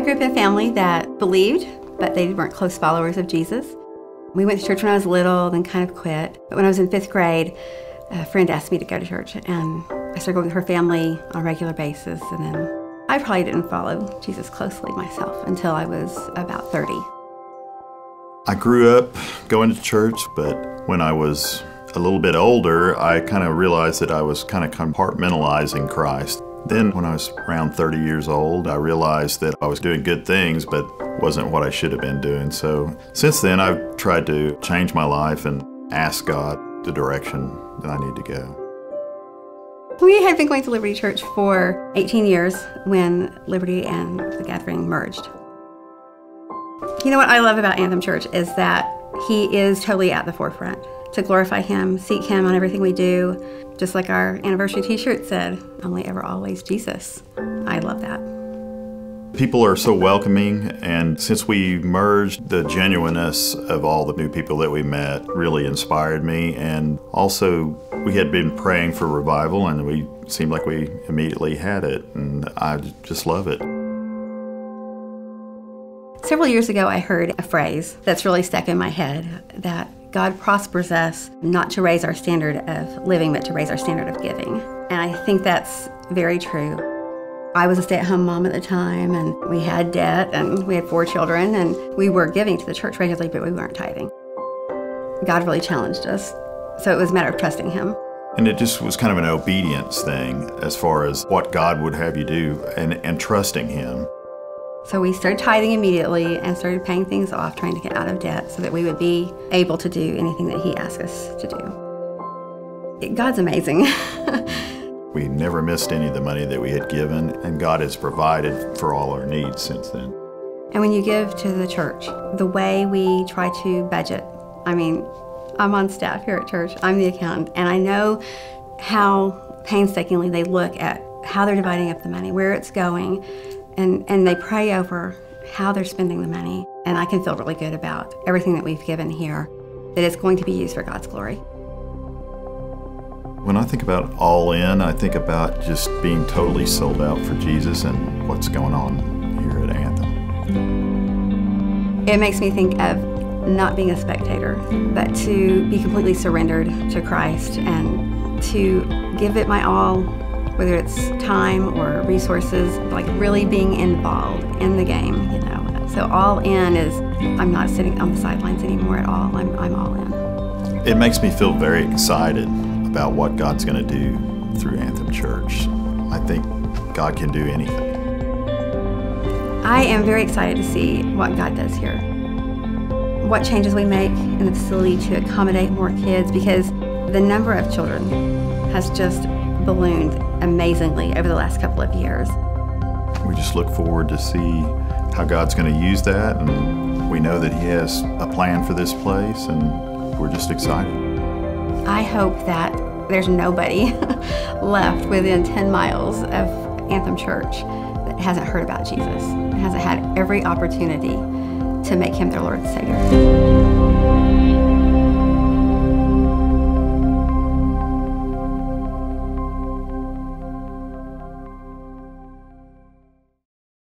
grew up in a family that believed, but they weren't close followers of Jesus. We went to church when I was little, then kind of quit. But when I was in 5th grade, a friend asked me to go to church, and I started going with her family on a regular basis, and then I probably didn't follow Jesus closely myself until I was about 30. I grew up going to church, but when I was a little bit older, I kind of realized that I was kind of compartmentalizing Christ. Then when I was around 30 years old, I realized that I was doing good things, but wasn't what I should have been doing. So since then, I've tried to change my life and ask God the direction that I need to go. We had been going to Liberty Church for 18 years when Liberty and the Gathering merged. You know what I love about Anthem Church is that He is totally at the forefront. To glorify Him, seek Him on everything we do, just like our anniversary t-shirt said, only ever always Jesus. I love that. People are so welcoming, and since we merged, the genuineness of all the new people that we met really inspired me. And also, we had been praying for revival, and we seemed like we immediately had it, and I just love it. Several years ago, I heard a phrase that's really stuck in my head, that God prospers us not to raise our standard of living, but to raise our standard of giving. And I think that's very true. I was a stay-at-home mom at the time, and we had debt, and we had 4 children, and we were giving to the church regularly, but we weren't tithing. God really challenged us, so it was a matter of trusting Him. And it just was kind of an obedience thing as far as what God would have you do and trusting Him. So we started tithing immediately and started paying things off, trying to get out of debt so that we would be able to do anything that He asked us to do. God's amazing. We never missed any of the money that we had given, and God has provided for all our needs since then. And when you give to the church, the way we try to budget, I mean, I'm on staff here at church, I'm the accountant, and I know how painstakingly they look at how they're dividing up the money, where it's going, and they pray over how they're spending the money. And I can feel really good about everything that we've given here, that it's going to be used for God's glory. When I think about all in, I think about just being totally sold out for Jesus and what's going on here at Anthem. It makes me think of not being a spectator, but to be completely surrendered to Christ and to give it my all, whether it's time or resources, like really being involved in the game, you know. So all in is, I'm not sitting on the sidelines anymore at all, I'm all in. It makes me feel very excited about what God's going to do through Anthem Church. I think God can do anything. I am very excited to see what God does here. What changes we make in the facility to accommodate more kids, because the number of children has just ballooned amazingly over the last couple of years. We just look forward to see how God's going to use that, and we know that He has a plan for this place, and we're just excited. I hope that there's nobody left within 10 miles of Anthem Church that hasn't heard about Jesus, and hasn't had every opportunity to make Him their Lord and Savior.